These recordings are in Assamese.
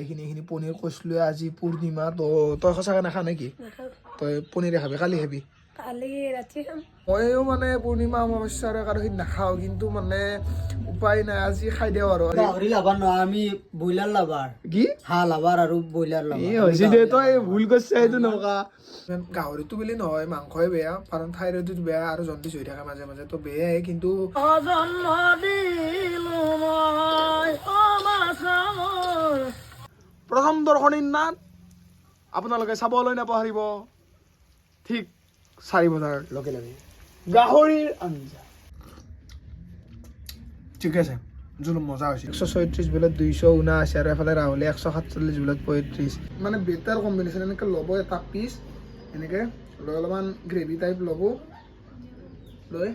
এইখিনি পনীৰ কৈছিলো আজি পূৰ্ণিমা তো তই সঁচাকে নাখা নেকি তই পনীৰে খাবি কালি খাবি কালি ৰাতি খাম ময়ো মানে পূৰ্ণিমা অমাৱস্যাৰ কাৰো নাখাওঁ কিন্তু মানে উপায় নাই আজি খাই দিওঁ আৰু গাহৰি লাভাৰ নহয় আমি ব্ৰইলাৰ লাভাৰ কি হাঁহ লাভাৰ আৰু ব্ৰইলাৰ এই লাভাৰ হৈছে দে তই ভুল কৰিছে সেইটো নকা গাহৰিটো বুলি নহয় মাংসই বেয়া কাৰণ থাইৰয়ডটো বেয়া আৰু জণ্ডিছ হৈ থাকে মাজে মাজে তো বেয়াই কিন্তু জন্ম দিলো মই প্ৰথম দৰ্শনীৰ নাট আপোনালোকে চাবলৈ নাপাহৰিব ঠিক 4 বজাৰ লগে লগে গাহৰিৰ আঞ্জা ঠিক আছে জুলুম মজা হৈছে 136 বিলত 279 আৰু এফালে ৰাহুলে 147 বিলত 35 মানে বেটাৰ কম্বিনেশ্যন এনেকৈ ল'ব এটা পিচ এনেকৈ লৈ অলপমান গ্ৰেভি টাইপ ল'ব লৈ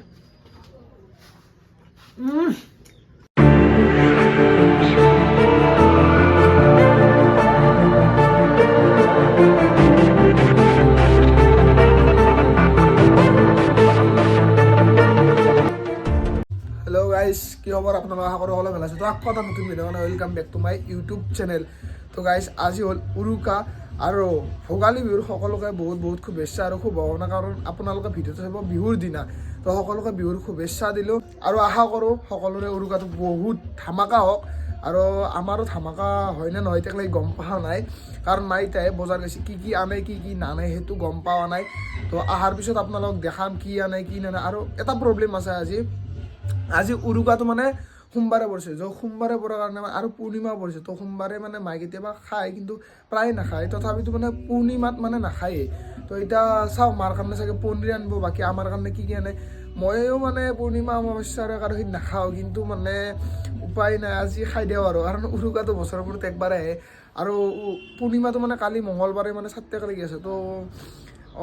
হেল্ল' গাইজ কি খবৰ আপোনালোক আশা কৰোঁ সকলোৱে ভাল আছে তো আকৌ এটা নতুন ভিডিঅ' মানে welcome back to my YouTube channel তো গাইজ আজি হ'ল উৰুকা আৰু ভোগালী বিহুৰ সকলোকে বহুত বহুত শুভেচ্ছা আৰু শুভকামনা কাৰণ আপোনালোকে ভিডিঅ'টো চাব বিহুৰ দিনা তো সকলোকে বিহুৰ শুভেচ্ছা দিলোঁ আৰু আশা কৰোঁ সকলোৰে উৰুকাটো বহুত ধামাকা হওক আৰু আমাৰো ধামাকা হয়নে নহয় এতিয়ালৈকে গম পোৱা নাই কাৰণ মাইতাই বজাৰ গৈছে কি আনে কি নানে সেইটো গম পোৱা নাই তো অহাৰ পিছত আপোনালোকক দেখাম কি আনে কি নানে আৰু এটা প্ৰব্লেম আছে আজি উৰুকাটো মানে সোমবাৰে পৰিছে সোমবাৰে পৰাৰ কাৰণে আৰু পূৰ্ণিমা পৰিছে তো সোমবাৰে মানে মায়ে কেতিয়াবা খায় কিন্তু প্ৰায় নাখায় তথাপিতো মানে পূৰ্ণিমাত মানে নাখায়েই তো এতিয়া চাওঁ মাৰ কাৰণে চাগে পনীৰ আনিব বাকী আমাৰ কাৰণে কি আনে ময়ো মানে পূৰ্ণিমা অমাৱস্যাৰ কাৰো নাখাওঁ কিন্তু মানে উপায় নাই আজি খাই দিওঁ আৰু কাৰণ উৰুকাটো বছৰৰ মূৰত একবাৰে আহে আৰু পূৰ্ণিমাটো মানে কালি মঙলবাৰে মানে 7 তাৰিখ লাগি আছে তো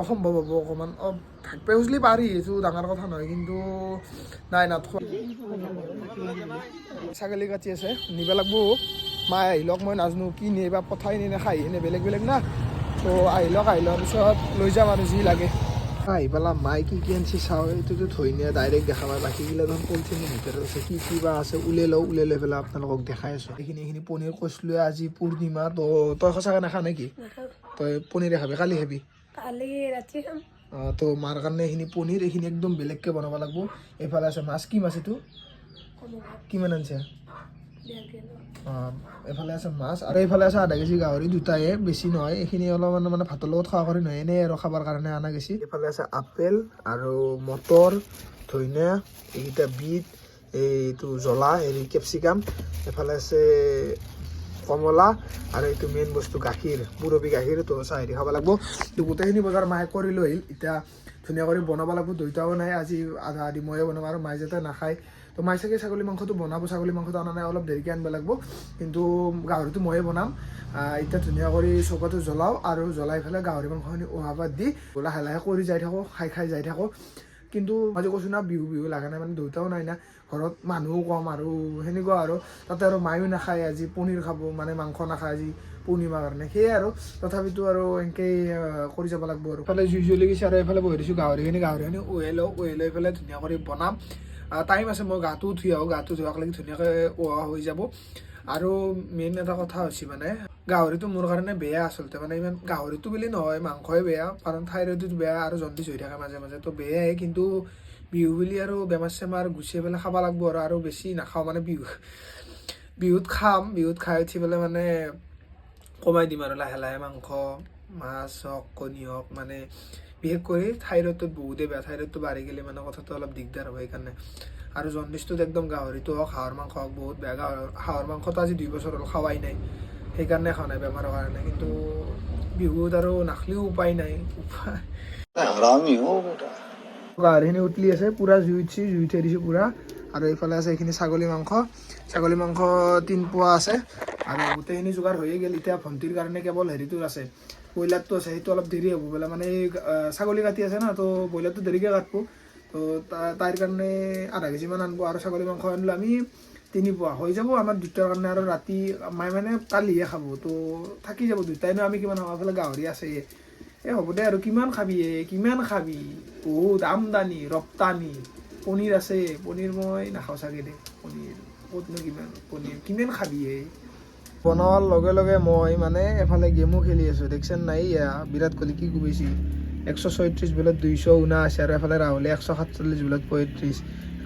অসম্ভৱ হ'ব অকণমান থাকিব খুজিলে পাৰি এইটো ডাঙৰ কথা নহয় কিন্তু নাই নাথোৱা ছাগলী কাটি আছে নিব লাগব মায়ে আহি লওক মই নাজানো কি নিয়ে বা পঠাই নিয়ে খাই নে বেলেগ বেলেগ না তো আহি লোৱাৰ পিছত লৈ যাম আৰু যি লাগে আহি পেলাই মায়ে কি আনিছে চাওঁ এইটোতো থৈ নিয়ে ডাইৰেক্ট দেখা পায় বাকীগিলা দেখোন পলিথিনৰ ভিতৰত আছে কি বা আছে উলিয়াই লৈ পেলাই আপোনালোকক দেখাই আছোঁ এইখিনি পনীৰ কৈছিলোঁ আজি পূৰ্ণিমা তো তই সঁচাকৈ নাখা নেকি তই পনীৰে খাবি কালি খাবি কালি ৰাতি খাম তো মাৰ কাৰণে এইখিনি পনীৰ এইখিনি একদম বেলেগকৈ বনাব লাগিব এইফালে আছে মাছ কি মাছ এইটো কিমান আনিছে এইফালে আছে মাছ আৰু এইফালে আছে আধা কেজি গাহৰি দুটাই বেছি নহয় এইখিনি অলপমান মানে ভাতৰ লগত খোৱা কৰি নহয় এনেই আৰু খাবৰ কাৰণে অনা গৈছে এইফালে আছে আপেল আৰু মটৰ ধনিয়া এইকেইটা বিট এইটো জ্বলা হেৰি কেপচিকাম এইফালে আছে কমলা আৰু এইটো মেইন বস্তু গাখীৰ পুৰবী গাখীৰ তো চাহেদি খাব লাগিব তো গোটেইখিনি বজাৰ মায়ে কৰি লৈ আহিল এতিয়া ধুনীয়া কৰি বনাব লাগিব দুইটাও নাই আজি আধা আধি ময়ে বনাম আৰু মায়ে যাতে নাখায় তো মায়ে চাগে ছাগলী মাংসটো বনাব ছাগলী মাংসটো অনা নাই অলপ দেৰিকৈ আনিব লাগিব কিন্তু গাহৰিটো ময়ে বনাম এতিয়া ধুনীয়া কৰি চৌকাটো জ্বলাওঁ আৰু জ্বলাই পেলাই গাহৰি মাংসখিনি উহাবাত দি লাহে লাহে কৰি যাই থাকোঁ খাই যাই থাকোঁ কিন্তু মই কৈছোঁ না বিহু লগা নাই মানে দেউতাও নাই না ঘৰত মানুহো কম আৰু সেনেকুৱা আৰু তাতে আৰু মায়ো নাখায় আজি পনীৰ খাব মানে মাংস নাখায় আজি পূৰ্ণিমাৰ কাৰণে সেয়াই আৰু তথাপিতো আৰু এনেকৈ কৰি যাব লাগিব আৰু এইফালে জুই জ্বলি গৈছে আৰু এইফালে বহি দিছোঁ গাহৰিখিনি উহাই লৈ পেলাই ধুনীয়া কৰি বনাম টাইম আছে মই গাটো ধুই আহোঁ গাটো ধোৱাক লাগি ধুনীয়াকৈ উহোৱা হৈ যাব আৰু মেইন এটা কথা হৈছে মানে গাহৰিটো মোৰ কাৰণে বেয়া আচলতে মানে ইমান গাহৰিটো বুলি নহয় মাংসই বেয়া কাৰণ থাইৰয়ডটো বেয়া আৰু জণ্ডিছ হৈ থাকে মাজে মাজে তো বেয়াই কিন্তু বিহু বুলি আৰু বেমাৰ চেমাৰ গুচাই পেলাই খাব লাগিব আৰু বেছি নাখাওঁ মানে বিহুত খাই উঠি পেলাই মানে কমাই দিম আৰু লাহে লাহে মাংস মাছ হওক কণী হওক মানে বিশেষ কৰি থাইৰয়ডটোত বহুতেই বেয়া থাইৰয়ডটো বাঢ়ি গ'লে মানে কথাটো অলপ দিগদাৰ হ'ব সেইকাৰণে আৰু জণ্ডিছটোত একদম গাহৰিটো হওক হাঁহৰ মাংস হওক বহুত বেয়া হাঁহৰ মাংসটো আজি 2 বছৰ হ'ল খাৱাই নাই সেইকাৰণে খোৱা নাই বেমাৰৰ কাৰণে কিন্তু বিহুত আৰু নাখালেও উপায় নাই গাহৰিখিনি উতলি আছে পূৰা জুই উঠাই দিছোঁ পূৰা আৰু এইফালে আছে এইখিনি ছাগলী মাংস 3 পোৱা আছে আৰু গোটেইখিনি যোগাৰ হৈয়ে গ'ল এতিয়া ভণ্টিৰ কাৰণে কেৱল হেৰিটো আছে ব্ৰইলাৰটো আছে সেইটো অলপ দেৰি হ'ব বোলে মানে এই ছাগলী কাটি আছে না তো ব্ৰইলাৰটো দেৰিকৈ কাটব তো তাইৰ কাৰণে আধা কেজিমান আনিব আৰু ছাগলী মাংস আনিলোঁ আমি 3 পোৱা হৈ যাব আমাৰ দুটাৰ কাৰণে আৰু ৰাতি মায়ে মানে কালিহে খাব তো থাকি যাব দুটাইনো আমি কিমান খাব এইফালে গাহৰি আছে হ'ব দে আৰু কিমান খাবি বহুত আমদানি ৰপ্তানি পনীৰ আছে পনীৰ মই নাখাওঁ চাগে দে পনীৰ ক'তনো কিমান পনীৰ কিমান খাবি বনোৱাৰ লগে লগে মই মানে এফালে গেমো খেলি আছোঁ দেখছেন নাই বিৰাট কোহলি কি কোবাইছি 136 বলত 279 আৰু এফালে ৰাহুলে 147 বলত 35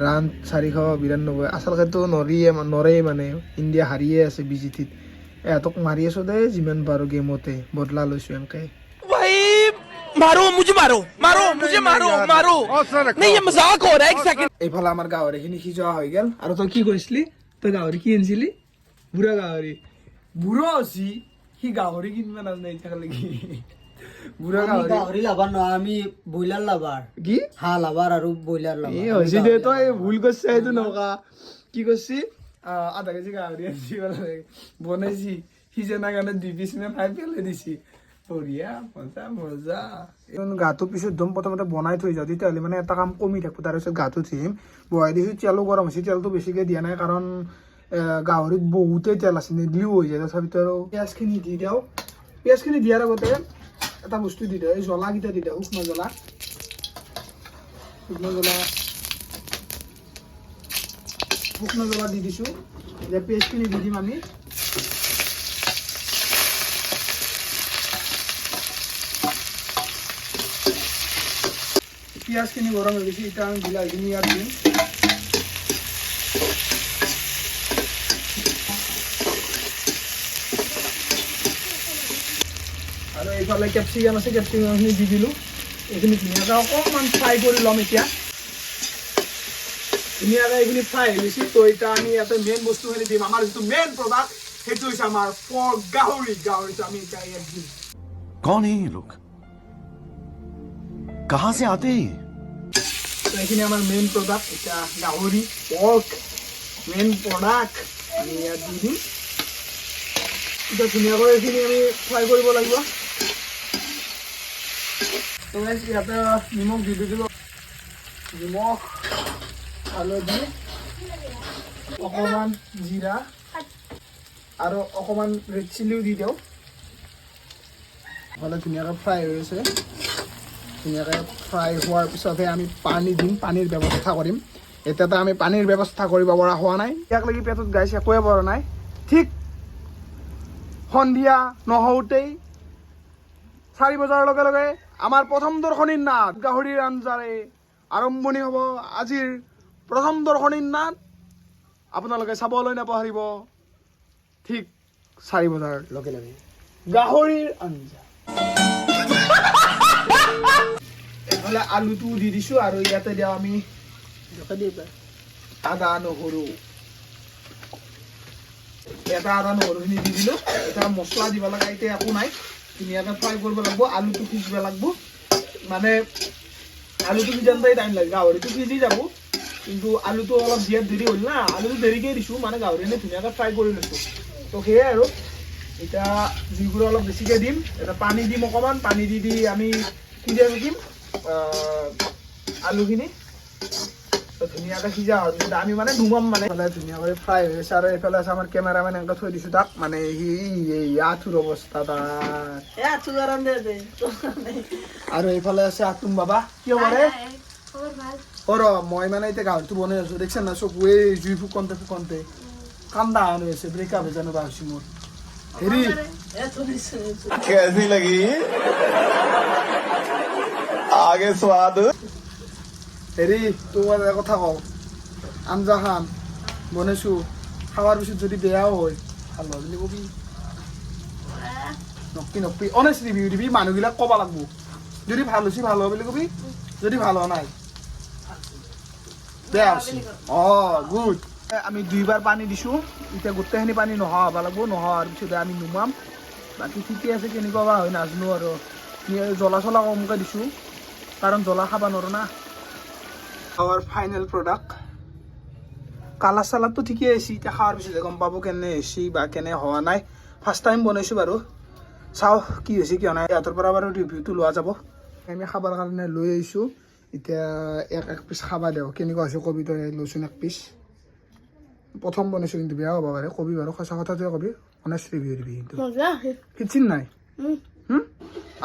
ৰান 492 আচলতেতো নৰেই মানে ইণ্ডিয়া হাৰিয়ে আছে বিজিটিত এহঁতক মাৰি আছোঁ দেই যিমান পাৰোঁ গেমতে বদলা লৈছোঁ এনেকৈ এইফালে আমাৰ গাহৰিখিনি সিজোৱা হৈ গ'ল আৰু তই কি কৰিছিলি তই গাহৰি কি আনিছিলি বুঢ়া গাহৰি বুঢ়া হৈছি সি গাহৰি কিনিব নাজানে এতিয়ালৈকে বুঢ়া আমি গাহৰি গাহৰি লাভাৰ নহয় আমি ব্ৰইলাৰ লাভাৰ কি হাঁহ লাভাৰ আৰু ব্ৰইলাৰ লাভাৰ এই হৈছে দে তই ভুল কৰিছ সেইটো নকা কি কৰিছি আধা কেজি গাহৰি আনিছি বনাইছি সিজনা কাৰণে 2 পিচ নে 5 পেলাই দিছি বঢ়িয়া মজা মজা গাটো পিছত দম প্ৰথমতে বনাই থৈ যাওঁ তেতিয়াহ'লে মানে এটা কাম কমি থাকিব তাৰপিছত গাটো থিম বহাই দিছোঁ তেলো গৰম হৈছে তেলটো বেছিকৈ দিয়া নাই কাৰণ গাহৰিত বহুতেই তেল আছে নিদিলেও হৈ যায় তথাপিতো আৰু পিঁয়াজখিনি দি দিওঁ পিঁয়াজখিনি দিয়াৰ আগতে এটা বস্তু দি দিওঁ এই জ্বলাকেইটা দি দিওঁ শুকনো জ্বলা দি দিছোঁ এতিয়া পেষ্টখিনি দি দিম আমি পিঁয়াজখিনি গৰম হৈ গৈছে এতিয়া আমি বিলাহীখিনি ইয়াত দিম আৰু এইফালে কেপচিকাম আছে কেপচিকামখিনি দি দিলোঁ এইখিনি ধুনীয়াকৈ অকণমান ফ্ৰাই কৰি ল'ম এতিয়া ধুনীয়াকৈ এইখিনি ফ্ৰাই হৈ গৈছে তো এতিয়া আমি ইয়াতে মেইন বস্তুখিনি দিম আমাৰ যিটো মেইন প্ৰডাক্ট সেইটো হৈছে আমাৰ পৰ্ক গাহৰিটো আমি এতিয়া ইয়াত দিম कौन है ये लोग कहां से आते हैं তো এইখিনি আমাৰ মেইন প্ৰডাক্ট এতিয়া গাহৰি পৰ্ক মেইন প্ৰডাক্ট আমি ইয়াত দি দিম এতিয়া ধুনীয়াকৈ এইখিনি আমি ফ্ৰাই কৰিব লাগিব তো ইয়াতে নিমখ দি দিলোঁ নিমখ হালধি অকণমান জিৰা আৰু অকণমান ৰেড চিলিও দি দিওঁ হ'লে ধুনীয়াকৈ ফ্ৰাই হৈ আছে ধুনীয়াকৈ ফ্ৰাই হোৱাৰ পিছতহে আমি পানী দিম পানীৰ ব্যৱস্থা কৰিম এতিয়াতো আমি পানীৰ ব্যৱস্থা কৰিব পৰা হোৱা নাই ইয়াক লাগি পেটত গাইছে একোৱে পৰা নাই ঠিক সন্ধিয়া নহওঁতেই 4 বজাৰ লগে লগে আমাৰ প্ৰথম দৰ্শনীৰ নাট গাহৰিৰ আঞ্জাৰে আৰম্ভণি হ'ব আজিৰ প্ৰথম দৰ্শনীৰ নাট আপোনালোকে চাবলৈ নাপাহৰিব ঠিক 4 বজাৰ লগে লগে গাহৰিৰ আঞ্জা এইফালে আলুটো দি দিছোঁ আৰু ইয়াতে দিওঁ আমি আদা নহৰু নহৰুখিনি দি দিলোঁ এতিয়া মছলা দিব লগা এতিয়া একো নাই ধুনীয়াকৈ ফ্ৰাই কৰিব লাগিব আলুটো সিজিব লাগিব মানে আলুটো সিজাওঁতে টাইম লাগে গাহৰিটো সিজি যাব কিন্তু আলুটো অলপ দিয়াত দেৰি হ'ল না আলুটো দেৰিকৈ দিছোঁ মানে গাহৰিখিনি ধুনীয়াকৈ ফ্ৰাই কৰি লৈছোঁ তো সেয়াই আৰু এতিয়া যিবোৰ অলপ বেছিকৈ দিম এটা পানী দিম অকণমান পানী দি আমি সিজাই থাকিম আলুখিনি ধুনীয়াকৈ সিজা হোৱাৰ পিছত আমি মানে নুমাম মানে ধুনীয়াকৈ ফ্ৰাই হৈ আছে আৰু এইফালে আছে আমাৰ কেমেৰামেন এনেকৈ থৈ দিছোঁ তাক মানে সি আঁঠুৰ অৱস্থা তাৰ আৰু এইফালে আছে আতুম বাবা কিয় কৰে মই মানে এতিয়া গাহৰিটো বনাই আছোঁ দেখিছে না চকুৱে জুই ফুকনতে কান্দা হৈ আছে ব্ৰেকআপ হৈ জানো হৈছে মোৰ হেৰি कैसी लगी आगे स्वाद হেৰি তোমাৰ এটা কথা কওঁ আঞ্জাখন বনাইছোঁ খাৱাৰ পিছত যদি বেয়াও হয় ভাল হয় বুলি কবি নকবি অনেষ্ট ৰিভিউ দিবি মানুহবিলাক ক'ব লাগিব যদি ভাল হৈছে ভাল হয় বুলি কবি যদি ভাল হোৱা নাই বেয়া হৈছে গুড আমি 2 বাৰ পানী দিছোঁ এতিয়া গোটেইখিনি পানী নোহোৱা হ'ব লাগিব নোহোৱাৰ পিছতে আমি নুমাম বাকী ঠিকে আছে কেনেকুৱা বা হয় নাজানো আৰু জ্বলা চলা কমকৈ দিছোঁ কাৰণ জ্বলা খাব নোৱাৰোঁ না our ফাইনেল প্ৰডাক্ট কালাৰ চালাৰটো ঠিকেই আহিছে এতিয়া খাৱাৰ পিছতে গম পাব কেনে হৈছে বা কেনে হোৱা নাই ফাৰ্ষ্ট টাইম বনাইছোঁ বাৰু চাওঁ কি হৈছে কিয় নাই সিহঁতৰ পৰা বাৰু ৰিভিউটো লোৱা যাব আমি খাবৰ কাৰণে লৈ আহিছোঁ এতিয়া এক পিচ খাবা দিওঁ কেনেকুৱা হৈছে কবি তই লৈছোন এক পিচ প্ৰথম বনাইছোঁ কিন্তু বেয়া হ'ব পাৰে কবি বাৰু সঁচা কথাটোৱে কবি অনেষ্ট ৰিভিউ দিবি কিন্তু সিঁচিন নাই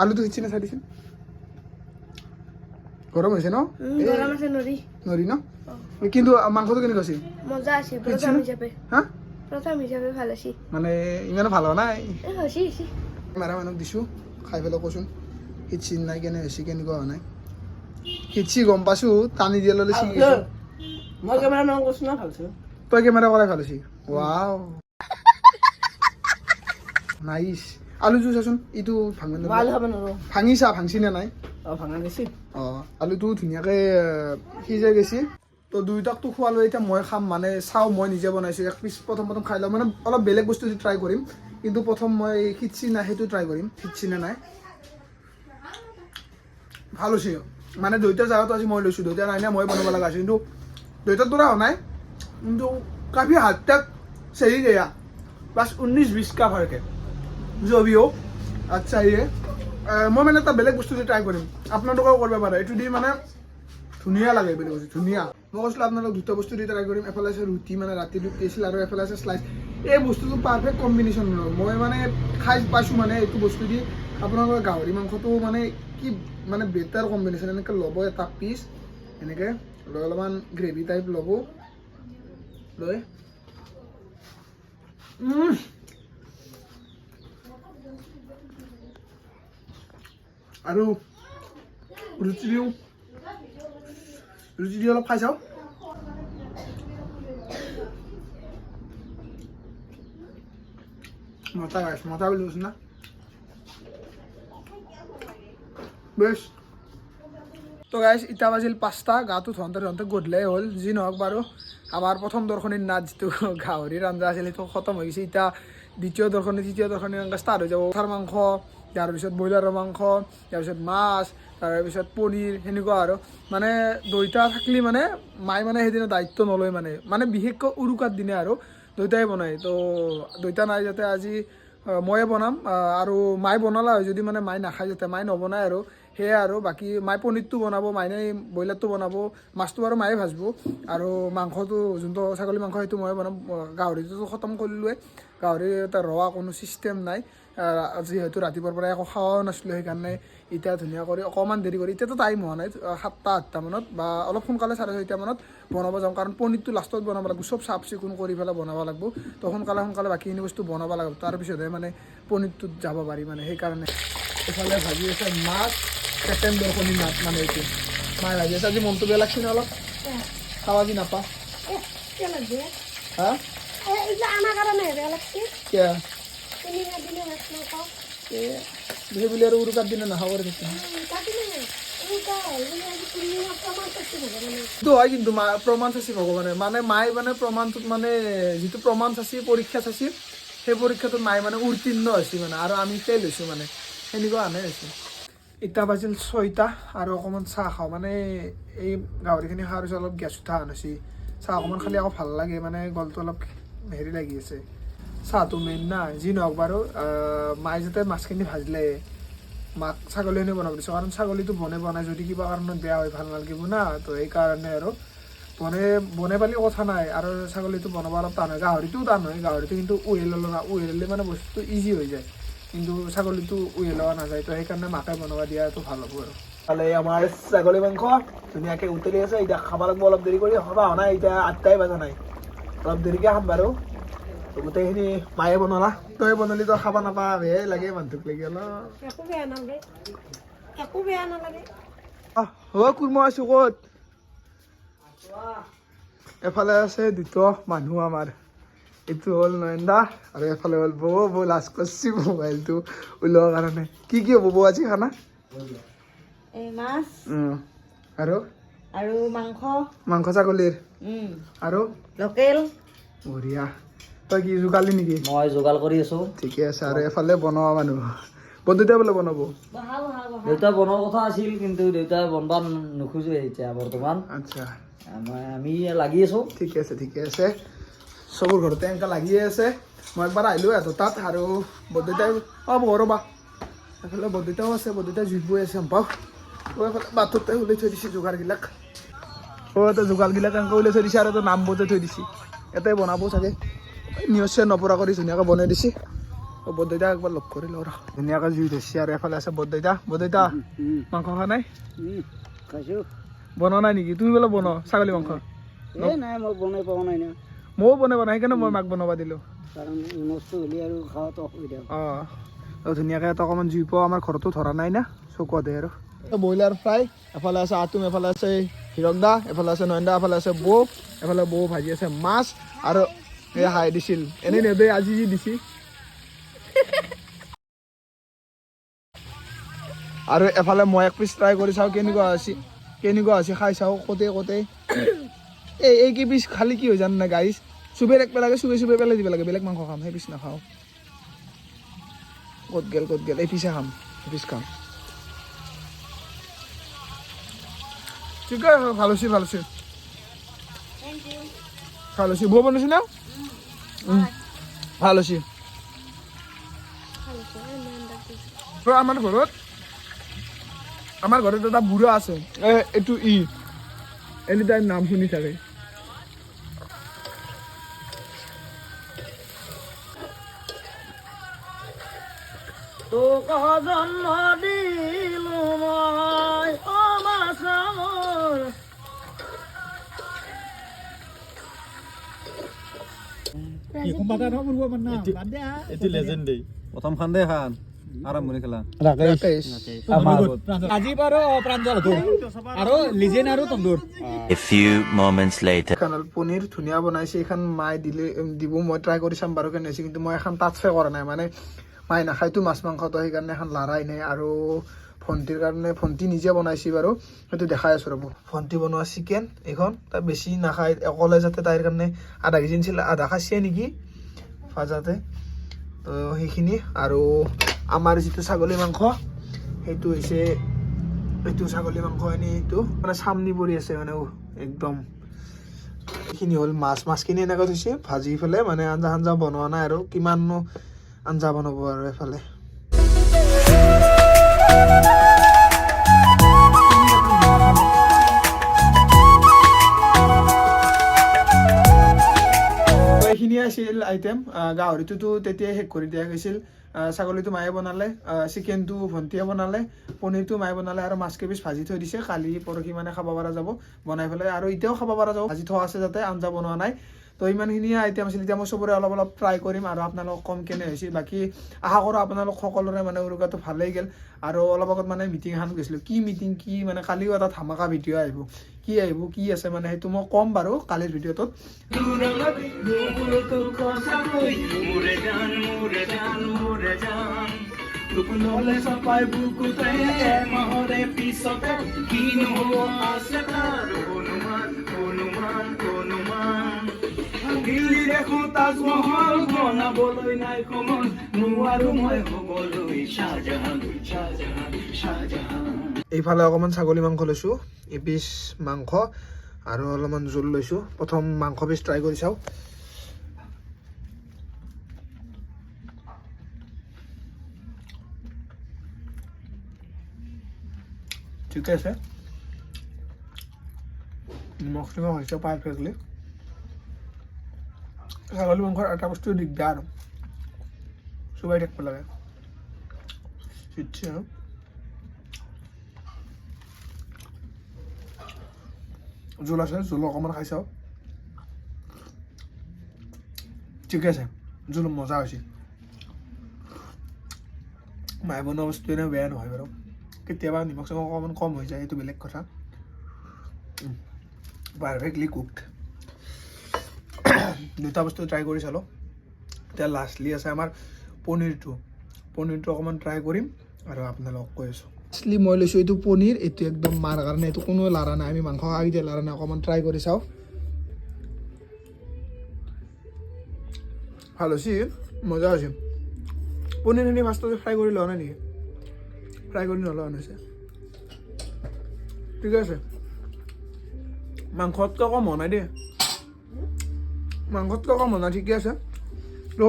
আলুটো সিঁচি নাচাই দিছিল গৰম হৈছে ন গৰম আছে নৰি নৰি ন কিন্তু মাংসটো কেনেকুৱা আছিল মজা আছে পুৰা হিচাপে হা প্ৰথম হিচাপে ভাল আছে মানে ইমান ভাল হোৱা নাই হৈছে মাৰা মানুহক দিছোঁ খাই পেলাই কৈছোন সিঁচি নাই কেনে হৈছে কেনেকুৱা হোৱা নাই সিঁচি গম পাইছোঁ টানি দিয়া ল'লে ছিঙি গৈছোঁ মই কেমেৰা নাম কৈছো না ভালছে তই কেমেৰা কৰাই ভাল হৈছে ৱাও নাইচ আলুটো চাচোন এইটো ভাঙি ভাল খাব নোৱাৰো ভাঙিছা ভাংছি নে নাই ভাঙা গৈছে আলুটো ধুনীয়াকৈ সিজাই গৈছে তো দুয়োটাকতো খোৱালৈ এতিয়া মই খাম মানে চাওঁ মই নিজে বনাইছোঁ এক পিচ প্ৰথম খাই লওঁ মানে অলপ বেলেগ বস্তু দি ট্ৰাই কৰিম কিন্তু প্ৰথম মই সিঁচি নাই সেইটো ট্ৰাই কৰিম সিঁচি নে নাই ভাল হৈছে মানে দুইটা জাগাতো আজি মই লৈছোঁ দুইটা নাই নে মই বনাব লগা হৈছে কিন্তু দুইটাৰ দ্বাৰা হোৱা নাই কিন্তু কাফি হাত तक सही गया बस 19-20 का फर्क है जो भी हो अच्छा ही है মই মানে এটা বেলেগ বস্তু দি ট্ৰাই কৰিম আপোনালোকেও কৰিব পাৰে এইটো দি মানে ধুনীয়া লাগে বেলেগ বস্তু ধুনীয়া মই কৈছিলোঁ আপোনালোক দুটা বস্তু দি ট্ৰাই কৰিম এফালে আছে ৰুটি মানে ৰাতি ৰুটি আছিল আৰু এফালে আছে শ্লাইচ এই বস্তুটো পাৰফেক্ট কম্বিনেশ্যন মই মানে খাই পাইছোঁ মানে এইটো বস্তু দি আপোনালোকৰ গাহৰি মাংসটো মানে কি মানে বেটাৰ কম্বিনেশ্যন এনেকৈ ল'ব এটা পিচ এনেকৈ লৈ অলপমান গ্ৰেভি টাইপ ল'ব লৈ আৰু ৰুটি দি অলপ খাই চাওঁ মজা বুলি কৈছোঁ না বেছ তো গাইছ ইটা বাজিল 5টা গাটো ধনতে গধূলাই হ'ল যি নহওক বাৰু আমাৰ প্ৰথম দৰ্শনীৰ নাচ যিটো গাহৰিৰ আঞ্জা আছিল সেইটো খতম হৈ গৈছে এতিয়া দ্বিতীয় দৰ্শনী তৃতীয় দৰ্শনী এনেকৈ ষ্টাৰ্ট হৈ যাব পঠাৰ মাংস তাৰপিছত ব্ৰইলাৰৰ মাংস তাৰপিছত মাছ তাৰপিছত পনীৰ সেনেকুৱা আৰু মানে দুইটা থাকিলে মানে মায়ে মানে সেইদিনা দায়িত্ব নলয় মানে বিশেষকৈ উৰুকাৰ দিনে আৰু দুইটাই বনায় তো দুইটা নাই যাতে আজি ময়ে বনাম আৰু মায়ে বনালা হয় যদি মানে মায়ে নাখায় যাতে মায়ে নবনায় আৰু সেয়াই আৰু বাকী মায়ে পনীৰটো বনাব মায়ে ব্ৰইলাৰটো বনাব মাছটো আৰু মায়ে ভাজিব আৰু মাংসটো যোনটো ছাগলী মাংস সেইটো ময়ে বনাম গাহৰিটোতো খতম কৰিলোৱে গাহৰি এটা ৰোৱা কোনো ছিষ্টেম নাই যিহেতু ৰাতিপুৱাৰ পৰা একো খোৱাও নাছিলোঁ সেইকাৰণে এতিয়া ধুনীয়া কৰি অকণমান দেৰি কৰি এতিয়াতো টাইম হোৱা নাই 7টা-8টা মানত বা অলপ সোনকালে 6:30 মানত বনাব যাম কাৰণ পনীৰটো লাষ্টত বনাব লাগিব চব চাফ চিকুণ কৰি পেলাই বনাব লাগিব তো সোনকালে বাকীখিনি বস্তু বনাব লাগিব তাৰপিছতহে মানে পনীৰটোত যাব পাৰি মানে সেইকাৰণে এইফালে ভাজি আছে মাছ ছেকেণ্ড দৰ্শনী মাছ মানে এইটো মায়ে ভাজি আছে আজি মনটো বেয়া লাগছে নে অলপ খাৱা যি নাপা হা আমাৰ কাৰণে বেয়া লাগছে কিয় দিলে মাছ মাংস বিহু বুলি আৰু উৰুকাৰ দিনা নাখাব নেকি সেইটো হয় কিন্তু প্ৰমাণ চাচি ভগৱানে মানে মায়ে মানে প্ৰমাণটোত মানে যিটো প্ৰমাণ চাচি পৰীক্ষা চাচি সেই পৰীক্ষাটোত মায়ে মানে উত্তীৰ্ণ হৈছে মানে আৰু আমি ফেইল হৈছোঁ মানে সেনেকুৱা আনে হৈছে ইটা বাজিল 6টা আৰু অকণমান চাহ খাওঁ মানে এই গাহৰিখিনি খোৱাৰ পিছত অলপ গেছ উঠা হৈছে চাহ অকণমান খালি আকৌ ভাল লাগে মানে গলটো অলপ হেৰি লাগি আছে চাহটো মেইন না যি নহওক বাৰু মায়ে যাতে মাছখিনি ভাজিলে মাক ছাগলীখিনি বনাব দিছোঁ কাৰণ ছাগলীটো বনাই যদি কিবা কাৰণত বেয়া হয় ভাল নালাগিব না তো সেইকাৰণে আৰু বনাই পালি কথা নাই আৰু ছাগলীটো বনাব অলপ টান হয় গাহৰিটোও টান হয় গাহৰিটো কিন্তু উহেলিলে মানে বস্তুটো ইজি হৈ যায় কিন্তু ছাগলীটো উহেলোৱা নাযায় তো সেইকাৰণে মাকে বনাব দিয়াটো ভাল হ'ব আৰু খালে আমাৰ ছাগলী মাংস ধুনীয়াকৈ উতলি আছে এতিয়া খাব লাগিব অলপ দেৰি কৰি খাবা হোৱা নাই এতিয়া 8টাই বজা নাই অলপ দেৰিকৈ খাম বাৰু গোটেইখিনি মায়ে বনালা তই বনালি তই খাব নাপা বেয়াই লাগে মানুহটোক লাগি অলপ একো বেয়া নালাগে কুৰ্মা আছোঁ ক'ত এফালে আছে দুটা মানুহ আমাৰ এইটো হ'ল নয়নদা আৰু এফালে হ'ল বৌ লাজ কৰিছে মোবাইলটো ওলোৱাৰ কাৰণে কি হ'ব বৌ আজি খানা মাছ আৰু মাংস ছাগলীৰ আৰু লোকেল বঢ়িয়া তই কি যোগালি নেকি মই যোগাৰ কৰি আছো ঠিকে আছে আৰু এফালে বনোৱা মানুহ বন্ধুতে বোলে বনাব দেউতা বনোৱাৰ কথা আছিল কিন্তু দেউতাই বনবা নোখোজে এতিয়া বৰ্তমান আচ্ছা আমি লাগি আছো ঠিকে আছে চবৰ ঘৰতে এনেকৈ লাগিয়ে আছে মই একবাৰ আহিলোঁ এহঁতৰ তাত আৰু বৰদেউতাই ৰ'বা এফালে বৰদেউতাও আছে বৰদেউতাই জুই বৈ আছে পাওঁ এফালে বাথৰুমতে ওলাই থৈ দিছে যোগাৰবিলাক এটা যোগাৰবিলাক এনেকৈ ওলাই থৈ দিছে আৰু এটা নাম বজাই থৈ দিছে এটাই বনাব চাগে নিউজ নপৰা কৰি ধুনীয়াকৈ বনাই দিছে বৰদেউতাক একবাৰ লগ কৰি লওঁ ধুনীয়াকৈ জুই ধৰিছে আৰু এফালে আছে বৰদেউতা মাংস খোৱা নাই বনোৱা নাই নেকি তুমি বোলে বনোৱা ছাগলী মাংস নাই মই বনাই পোৱা নাই না ময়ো বনাব নাই সেইকাৰণে মই মাক বনাব দিলোঁ কাৰণ ইমচটো হ'লে আৰু খাৱাটো অসুবিধা অঁ ধুনীয়াকৈ এটা অকণমান জুই পোৱা আমাৰ ঘৰতো ধৰা নাই না চকুৱাতে আৰু ব্ৰইলাৰ ফ্ৰাই এফালে আছে আতুম এফালে আছে হিৰক দা এফালে আছে নয়ন দা এফালে আছে বৌ এফালে বৌ ভাজি আছে মাছ আৰু এই হাই দিছিল এনেই নেদে আজি যি দিছি আৰু এফালে মই এক পিচ ট্ৰাই কৰি চাওঁ কেনেকুৱা হৈছে খাই চাওঁ ক'তে এই কি পিচ খালি কি হৈ জান না গাইছ চুবে এক পেলাগে চুবে পেলাই দিব লাগে বেলেগ মাংস খাম সেই পিচ নাখাওঁ ক'ত গেল এই পিচে খাম এই পিচ খাম ঠিক আছে ভাল হৈছে বৌ বনাইছে না ভাল হৈছে আমাৰ ঘৰত এটা বুঢ়া আছে এইটো এনি টাইম নাম শুনি থাকে তোক জন্ম দিলো মই অমাচামৰ এটি লেজেণ্ড দেই প্ৰথম খান দে খান আৰম্ভণি খেলা ৰাকেশ আজি বাৰু প্ৰাঞ্জল আৰু লিজেন আৰু তন্দুৰ A few moments later. কাণল paneer ধুনীয়া বনাইছে এইখন মায়ে দিব মই ট্ৰাই কৰি চাম বাৰু কেনে হৈছে কিন্তু মই এখন টাচে কৰা নাই মানে মায়ে নাখায়তো মাছ মাংসটো সেইকাৰণে এখন লাৰাই নাই আৰু ভণ্টিৰ কাৰণে ভণ্টি নিজে বনাইছে বাৰু সেইটো দেখাই আছোঁ ৰ'ব ভণ্টি বনোৱা চিকেন এইখন তাই বেছি নাখায় অকলে যাতে তাইৰ কাৰণে আধা কেজি আনিছিল আধা খাইছে নেকি ভাজাতে তো সেইখিনি আৰু আমাৰ যিটো ছাগলী মাংস সেইটো হৈছে এইটো ছাগলী মাংস এনেই এইটো মানে চামনি পৰি আছে মানে একদম এইখিনি হ'ল মাছখিনি এনেকৈ থৈছে ভাজি পেলাই মানে আঞ্জা বনোৱা নাই আৰু কিমাননো আঞ্জা বনাব আৰু এফালে এইখিনিয়ে আছিল আইটেম গাহৰিটোতো তেতিয়াই শেষ কৰি দিয়া গৈছিল ছাগলীটো মায়ে বনালে চিকেনটো ভণ্টিয়ে বনালে পনীৰটো মায়ে বনালে আৰু মাছ কেইপিচ ভাজি থৈ দিছে কালি পৰহি মানে খাব পৰা যাব বনাই পেলাই আৰু এতিয়াও খাব পৰা যাব ভাজি থোৱা আছে যাতে আঞ্জা বনোৱা নাই তো ইমানখিনিয়ে আইটেম আছিল এতিয়া মই চবৰে অলপ ট্ৰাই কৰিম আৰু আপোনালোকক কম কেনে হৈছে বাকী আশা কৰোঁ আপোনালোক সকলোৰে মানে উৰুকাটো ভালেই গ'ল আৰু অলপ আগত মানে মিটিং এখন গৈছিলোঁ কি মিটিং কি মানে কালিও এটা ধামাকা ভিডিঅ' আহিব কি আছে মানে সেইটো মই ক'ম বাৰু কালিৰ ভিডিঅ'টোত এইফালে অকণমান ছাগলী মাংস লৈছোঁ এপিচ মাংস আৰু অলপমান জোল লৈছোঁ প্ৰথম মাংস পিচ ট্ৰাই কৰি চাওঁ ঠিকে আছে নিমখ চিমখ হৈছে পাৰফেক্টলি ছাগলী মাংসৰ এটা বস্তু দিগদাৰ চুবাই থাকিব লাগে জোল আছে জোল অকণমান খাই চাওঁ ঠিকে আছে জোল মজা হৈছে মায়ে বনোৱা বস্তু এনেও বেয়া নহয় বাৰু কেতিয়াবা নিমখ চিমখ অকণমান কম হৈ যায় সেইটো বেলেগ কথা পাৰফেক্টলি কুকড দুটা বস্তু ট্ৰাই কৰি চালোঁ এতিয়া লাষ্টলি আছে আমাৰ পনীৰটো অকণমান ট্ৰাই কৰিম আৰু আপোনালোকক কৈ আছোঁ লাষ্টলি মই লৈছোঁ এইটো পনীৰ এইটো একদম মাৰ কাৰণে এইটো কোনো লাৰা নাই আমি মাংস আগে দিয়া লাৰা নাই অকণমান ট্ৰাই কৰি চাওঁ ভাল হৈছে মজা হৈছে পনীৰখিনি ফাৰ্ষ্টতে ফ্ৰাই কৰি লোৱা নাই নেকি ফ্ৰাই কৰি নলোৱা হৈছে ঠিক আছে মাংসতকৈ কম হোৱা নাই দেই মাংসতকৈ কম হোৱা নাই ঠিকে আছে তো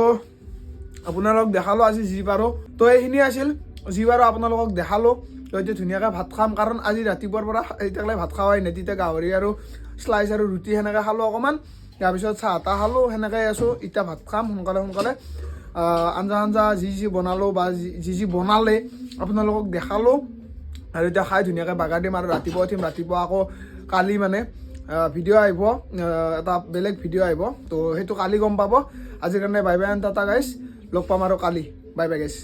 আপোনালোকক দেখালোঁ আজি যি পাৰোঁ তো এইখিনি আছিল যি পাৰোঁ আপোনালোকক দেখালোঁ তো এতিয়া ধুনীয়াকৈ ভাত খাম কাৰণ আজি ৰাতিপুৱাৰ পৰা এতিয়ালৈ ভাত খোৱাই নাই তেতিয়া গাহৰি আৰু শ্লাইচ আৰু ৰুটি সেনেকৈ খালোঁ অকণমান তাৰপিছত চাহ তাহ খালোঁ সেনেকৈ আছোঁ এতিয়া ভাত খাম সোনকালে আঞ্জা যি বনালোঁ বা যি বনালে আপোনালোকক দেখালোঁ আৰু এতিয়া খাই ধুনীয়াকৈ বাগাৰ দিম আৰু ৰাতিপুৱা উঠিম ৰাতিপুৱা আকৌ কালি মানে ভিডিঅ' আহিব, এটা বেলেগ ভিডিঅ' আহিব, তো সেইটো কালি গম পাব। আজিৰ কাৰণে বাই বাই এণ্ড টাটা গাইছ, লগ পাম আৰু কালি। বাই বাই গাইছ।